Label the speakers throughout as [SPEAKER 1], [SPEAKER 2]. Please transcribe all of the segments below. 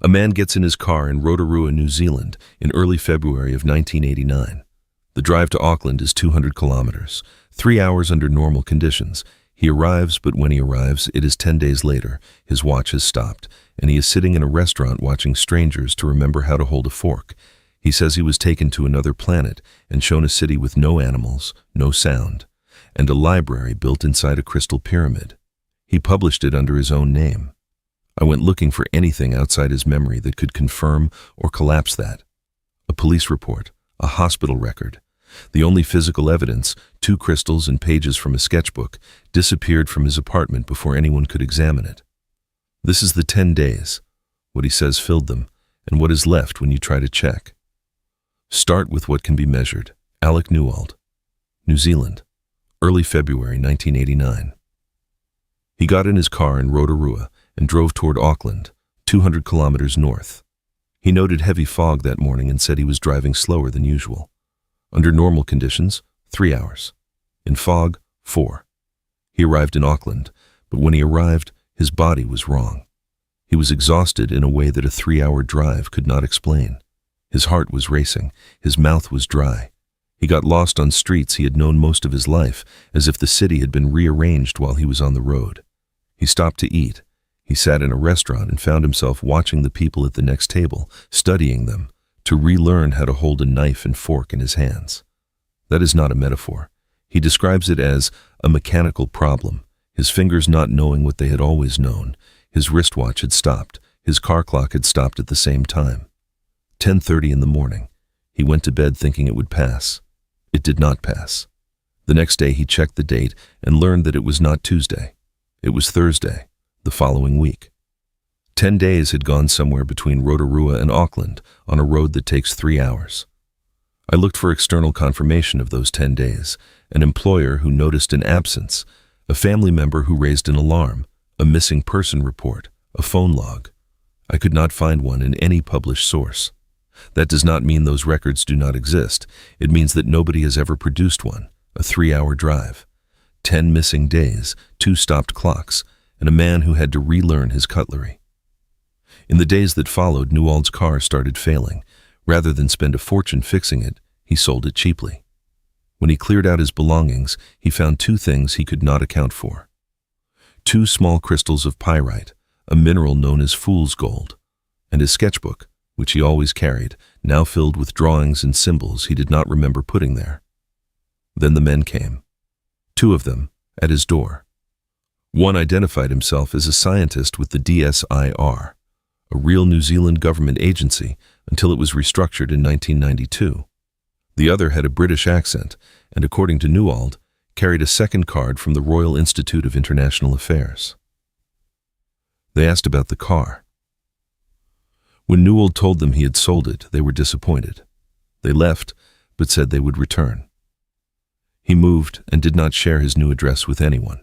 [SPEAKER 1] A man gets in his car in Rotorua, New Zealand, in early February of 1989. The drive to Auckland is 200 kilometres, 3 hours under normal conditions. He arrives, but when he arrives, it is 10 days later. His watch has stopped, and he is sitting in a restaurant watching strangers to remember how to hold a fork. He says he was taken to another planet and shown a city with no animals, no sound, and a library built inside a crystal pyramid. He published it under his own name. I went looking for anything outside his memory that could confirm or collapse that. A police report, a hospital record. The only physical evidence, 2 crystals and pages from a sketchbook, disappeared from his apartment before anyone could examine it. This is the 10 days, what he says filled them, and what is left when you try to check. Start with what can be measured. Alec Newald, New Zealand, early February 1989. He got in his car in Rotorua and drove toward Auckland, 200 kilometres north. He noted heavy fog that morning and said he was driving slower than usual. Under normal conditions, 3 hours. In fog, 4. He arrived in Auckland, but when he arrived, his body was wrong. He was exhausted in a way that a 3-hour drive could not explain. His heart was racing, his mouth was dry. He got lost on streets he had known most of his life, as if the city had been rearranged while he was on the road. He stopped to eat. He sat in a restaurant and found himself watching the people at the next table, studying them, to relearn how to hold a knife and fork in his hands. That is not a metaphor. He describes it as a mechanical problem, his fingers not knowing what they had always known. His wristwatch had stopped. His car clock had stopped at the same time. 10:30 in the morning. He went to bed thinking it would pass. It did not pass. The next day he checked the date and learned that it was not Tuesday. It was Thursday, the following week. 10 days had gone somewhere between Rotorua and Auckland on a road that takes 3 hours. I looked for external confirmation of those 10 days, an employer who noticed an absence, a family member who raised an alarm, a missing person report, a phone log. I could not find one in any published source. That does not mean those records do not exist. It means that nobody has ever produced one, a 3-hour drive. 10 missing days, 2 stopped clocks, and a man who had to relearn his cutlery. In the days that followed, Newald's car started failing. Rather than spend a fortune fixing it, he sold it cheaply. When he cleared out his belongings, he found 2 things he could not account for. 2 small crystals of pyrite, a mineral known as fool's gold, and his sketchbook, which he always carried, now filled with drawings and symbols he did not remember putting there. Then the men came. 2 of them, at his door. One identified himself as a scientist with the DSIR, a real New Zealand government agency until it was restructured in 1992. The other had a British accent and, according to Newald, carried a second card from the Royal Institute of International Affairs. They asked about the car. When Newald told them he had sold it, they were disappointed. They left, but said they would return. He moved and did not share his new address with anyone.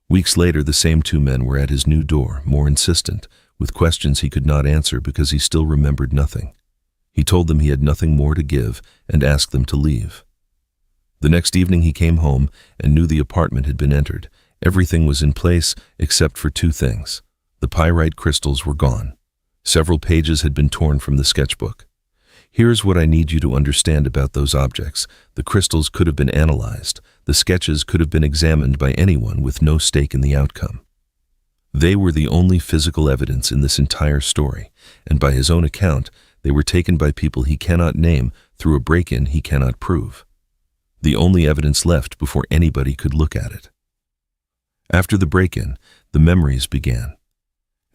[SPEAKER 1] Weeks later, the same 2 men were at his new door, more insistent, with questions he could not answer because he still remembered nothing. He told them he had nothing more to give and asked them to leave. The next evening he came home and knew the apartment had been entered. Everything was in place except for 2 things. The pyrite crystals were gone. Several pages had been torn from the sketchbook. Here's what I need you to understand about those objects. The crystals could have been analyzed. The sketches could have been examined by anyone with no stake in the outcome. They were the only physical evidence in this entire story, and by his own account, they were taken by people he cannot name through a break-in he cannot prove. The only evidence left before anybody could look at it. After the break-in, the memories began.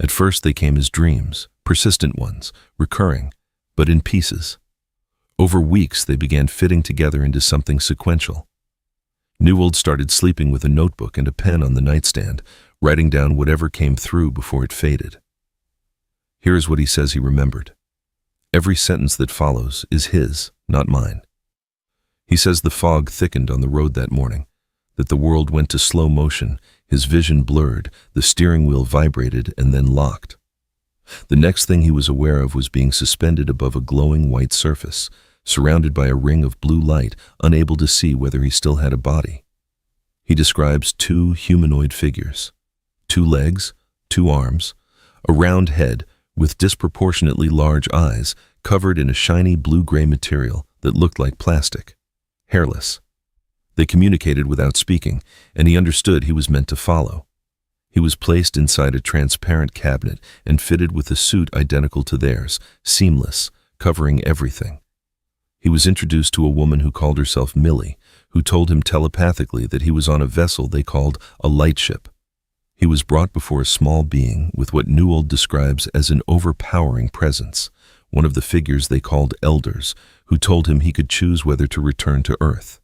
[SPEAKER 1] At first they came as dreams, persistent ones, recurring, but in pieces. Over weeks they began fitting together into something sequential. Newald started sleeping with a notebook and a pen on the nightstand, writing down whatever came through before it faded. Here is what he says he remembered. Every sentence that follows is his, not mine. He says the fog thickened on the road that morning, that the world went to slow motion, his vision blurred, the steering wheel vibrated and then locked. The next thing he was aware of was being suspended above a glowing white surface, surrounded by a ring of blue light, unable to see whether he still had a body. He describes 2 humanoid figures, 2 legs, 2 arms, a round head with disproportionately large eyes covered in a shiny blue-gray material that looked like plastic, hairless. They communicated without speaking, and he understood he was meant to follow. He was placed inside a transparent cabinet and fitted with a suit identical to theirs, seamless, covering everything. He was introduced to a woman who called herself Millie, who told him telepathically that he was on a vessel they called a lightship. He was brought before a small being with what Newald describes as an overpowering presence, one of the figures they called elders, who told him he could choose whether to return to Earth.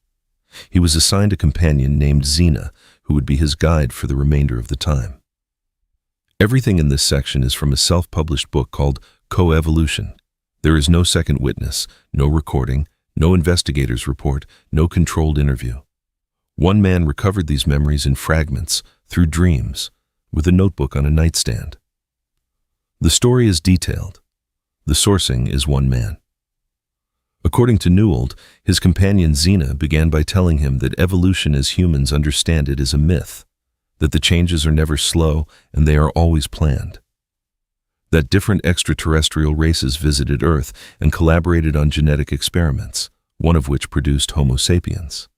[SPEAKER 1] He was assigned a companion named Zeena, who would be his guide for the remainder of the time. Everything in this section is from a self-published book called CoEvolution. There is no second witness, no recording, no investigator's report, no controlled interview. One man recovered these memories in fragments, through dreams, with a notebook on a nightstand. The story is detailed. The sourcing is one man. According to Newald, his companion Zeena began by telling him that evolution as humans understand it is a myth, that the changes are never slow and they are always planned, that different extraterrestrial races visited Earth and collaborated on genetic experiments, one of which produced Homo sapiens.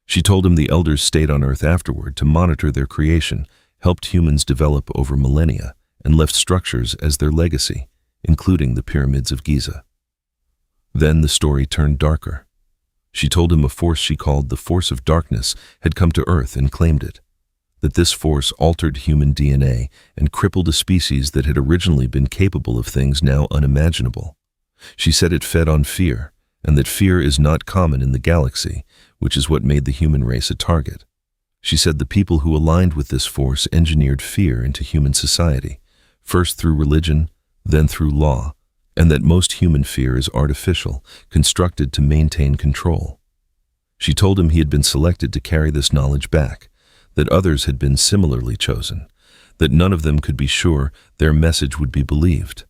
[SPEAKER 1] She told him the elders stayed on Earth afterward to monitor their creation, helped humans develop over millennia, and left structures as their legacy, including the pyramids of Giza. Then the story turned darker. She told him a force she called the Force of Darkness had come to Earth and claimed it, that this force altered human DNA and crippled a species that had originally been capable of things now unimaginable. She said it fed on fear, and that fear is not common in the galaxy, which is what made the human race a target. She said the people who aligned with this force engineered fear into human society, first through religion, then through law, and that most human fear is artificial, constructed to maintain control. She told him he had been selected to carry this knowledge back, that others had been similarly chosen, that none of them could be sure their message would be believed.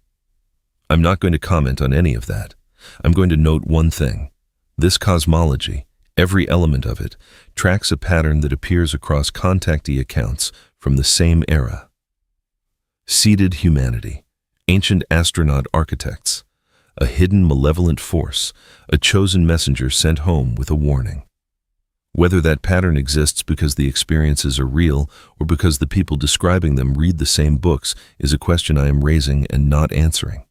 [SPEAKER 1] I'm not going to comment on any of that. I'm going to note one thing. This cosmology, every element of it, tracks a pattern that appears across contactee accounts from the same era. Seeded humanity, ancient astronaut architects, a hidden malevolent force, a chosen messenger sent home with a warning. Whether that pattern exists because the experiences are real or because the people describing them read the same books is a question I am raising and not answering.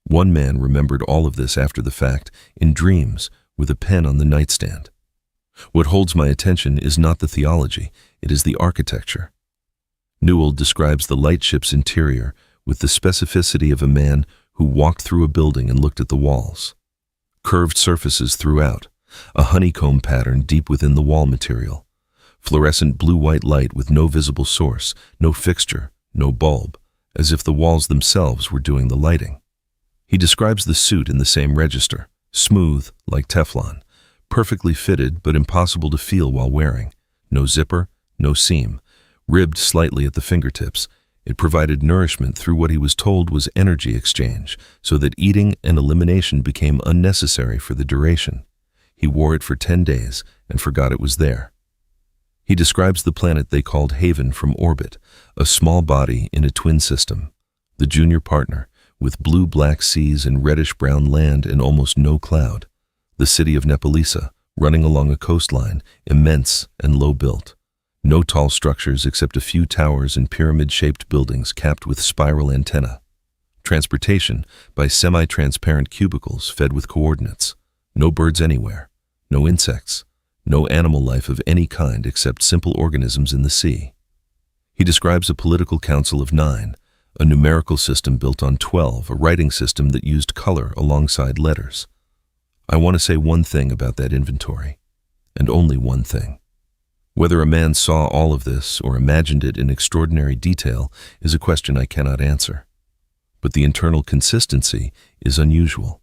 [SPEAKER 1] One man remembered all of this after the fact, in dreams, with a pen on the nightstand. What holds my attention is not the theology, it is the architecture. Newald describes the lightship's interior with the specificity of a man who walked through a building and looked at the walls. Curved surfaces throughout, a honeycomb pattern deep within the wall material, fluorescent blue-white light with no visible source, no fixture, no bulb, as if the walls themselves were doing the lighting. He describes the suit in the same register, smooth, like Teflon, perfectly fitted but impossible to feel while wearing, no zipper, no seam, ribbed slightly at the fingertips. It provided nourishment through what he was told was energy exchange, so that eating and elimination became unnecessary for the duration. He wore it for 10 days and forgot it was there. He describes the planet they called Haven from orbit, a small body in a twin system, the junior partner, with blue-black seas and reddish-brown land and almost no cloud, the city of Nepalisa, running along a coastline, immense and low-built. No tall structures except a few towers and pyramid-shaped buildings capped with spiral antennae. Transportation by semi-transparent cubicles fed with coordinates. No birds anywhere, no insects, no animal life of any kind except simple organisms in the sea. He describes a political council of 9, a numerical system built on 12, a writing system that used color alongside letters. I want to say one thing about that inventory, and only one thing. Whether a man saw all of this or imagined it in extraordinary detail is a question I cannot answer. But the internal consistency is unusual.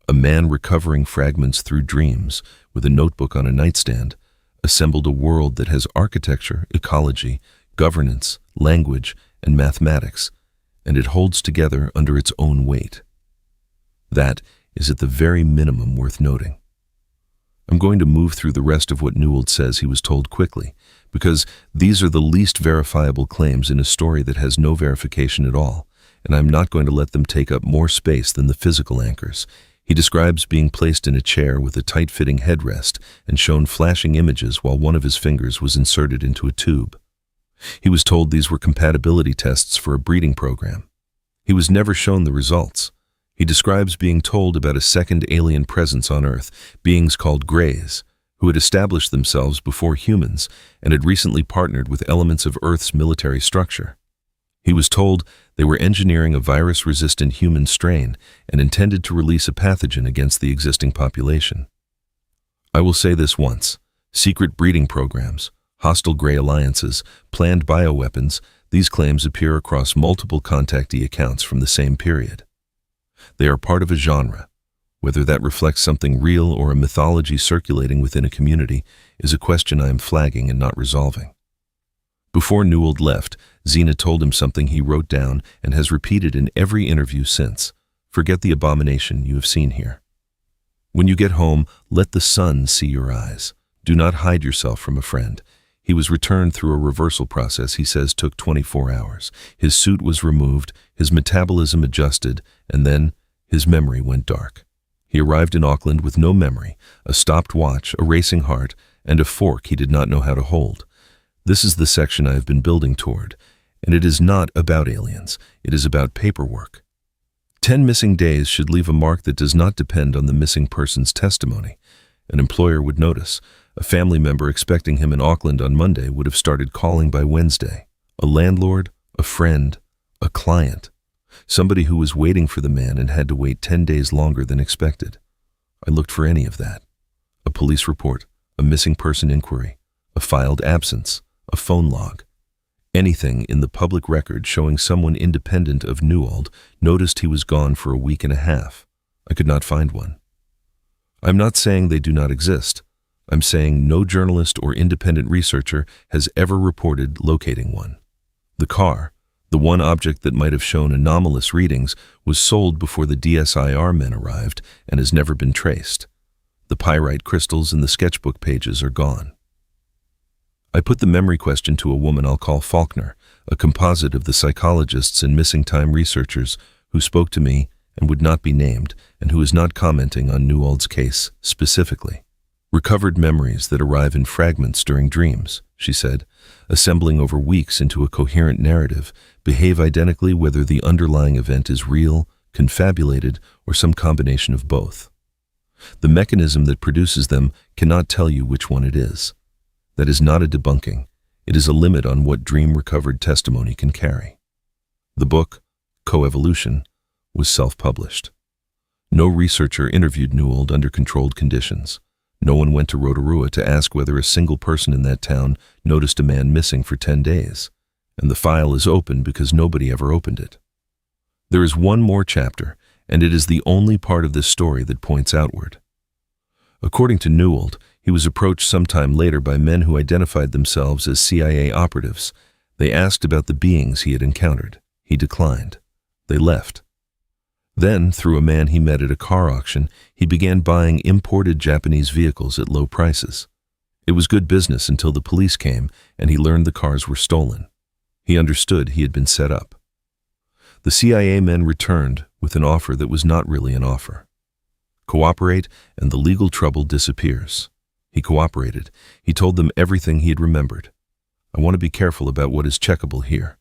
[SPEAKER 1] A man recovering fragments through dreams with a notebook on a nightstand assembled a world that has architecture, ecology, governance, language, and mathematics, and it holds together under its own weight. That is at the very minimum worth noting. I'm going to move through the rest of what Newald says he was told quickly, because these are the least verifiable claims in a story that has no verification at all, and I'm not going to let them take up more space than the physical anchors. He describes being placed in a chair with a tight-fitting headrest and shown flashing images while one of his fingers was inserted into a tube. He was told these were compatibility tests for a breeding program. He was never shown the results. He describes being told about a second alien presence on Earth, beings called Greys, who had established themselves before humans and had recently partnered with elements of Earth's military structure. He was told they were engineering a virus-resistant human strain and intended to release a pathogen against the existing population. I will say this once: secret breeding programs, hostile Grey alliances, planned bioweapons, these claims appear across multiple contactee accounts from the same period. They are part of a genre. Whether that reflects something real or a mythology circulating within a community is a question I am flagging and not resolving. Before Newald left, Zeena told him something he wrote down and has repeated in every interview since. Forget the abomination you have seen here. When you get home, let the sun see your eyes. Do not hide yourself from a friend. He was returned through a reversal process he says took 24 hours. His suit was removed, his metabolism adjusted, and then his memory went dark. He arrived in Auckland with no memory, a stopped watch, a racing heart, and a fork he did not know how to hold. This is the section I have been building toward, and it is not about aliens. It is about paperwork. 10 missing days should leave a mark that does not depend on the missing person's testimony. An employer would notice. A family member expecting him in Auckland on Monday would have started calling by Wednesday. A landlord, a friend, a client. Somebody who was waiting for the man and had to wait 10 days longer than expected. I looked for any of that. A police report, a missing person inquiry, a filed absence, a phone log. Anything in the public record showing someone independent of Newald noticed he was gone for a week and a half. I could not find one. I'm not saying they do not exist. I'm saying no journalist or independent researcher has ever reported locating one. The car, the one object that might have shown anomalous readings, was sold before the DSIR men arrived and has never been traced. The pyrite crystals in the sketchbook pages are gone. I put the memory question to a woman I'll call Faulkner, a composite of the psychologists and missing time researchers who spoke to me and would not be named, and who is not commenting on Newald's case specifically. Recovered memories that arrive in fragments during dreams, she said, assembling over weeks into a coherent narrative, behave identically whether the underlying event is real, confabulated, or some combination of both. The mechanism that produces them cannot tell you which one it is. That is not a debunking. It is a limit on what dream-recovered testimony can carry. The book, CoEvolution, was self-published. No researcher interviewed Newald under controlled conditions. No one went to Rotorua to ask whether a single person in that town noticed a man missing for 10 days, and the file is open because nobody ever opened it. There is one more chapter, and it is the only part of this story that points outward. According to Newald, he was approached sometime later by men who identified themselves as CIA operatives. They asked about the beings he had encountered. He declined. They left. Then, through a man he met at a car auction, he began buying imported Japanese vehicles at low prices. It was good business until the police came and he learned the cars were stolen. He understood he had been set up. The CIA men returned with an offer that was not really an offer. Cooperate and the legal trouble disappears. He cooperated. He told them everything he had remembered. I want to be careful about what is checkable here.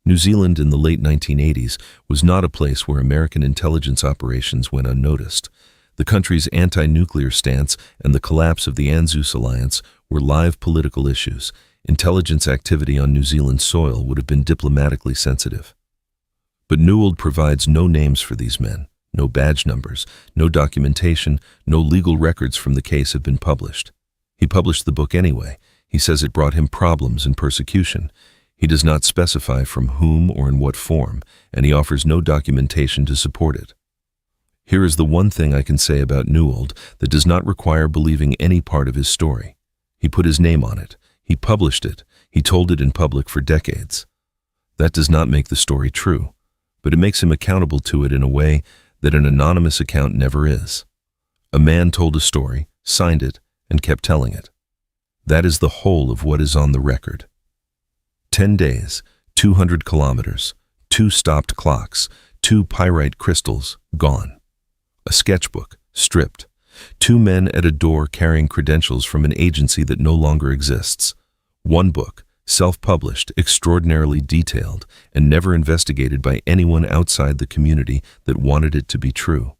[SPEAKER 1] New Zealand in the late 1980s was not a place where American intelligence operations went unnoticed. The country's anti-nuclear stance and the collapse of the ANZUS alliance were live political issues. Intelligence activity on New Zealand soil would have been diplomatically sensitive. But Newald provides no names for these men, no badge numbers, no documentation, no legal records from the case have been published. He published the book anyway. He says it brought him problems and persecution. He does not specify from whom or in what form, and he offers no documentation to support it. Here is the one thing I can say about Newald that does not require believing any part of his story. He put his name on it. He published it. He told it in public for decades. That does not make the story true, but it makes him accountable to it in a way that an anonymous account never is. A man told a story, signed it, and kept telling it. That is the whole of what is on the record. 10 days, 200 kilometers, 2 stopped clocks, 2 pyrite crystals, gone. A sketchbook, stripped. 2 men at a door carrying credentials from an agency that no longer exists. 1 book, self-published, extraordinarily detailed, and never investigated by anyone outside the community that wanted it to be true.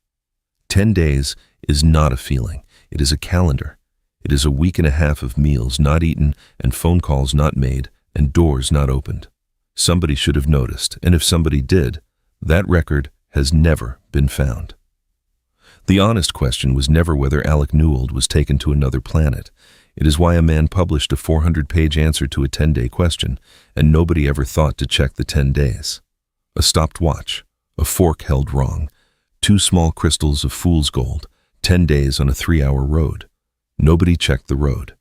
[SPEAKER 1] 10 days is not a feeling. It is a calendar. It is a week and a half of meals not eaten and phone calls not made and doors not opened. Somebody should have noticed, and if somebody did, that record has never been found. The honest question was never whether Alec Newald was taken to another planet. It is why a man published a 400-page answer to a 10-day question, and nobody ever thought to check the 10 days. A stopped watch, a fork held wrong, 2 small crystals of fool's gold, 10 days on a 3-hour road. Nobody checked the road.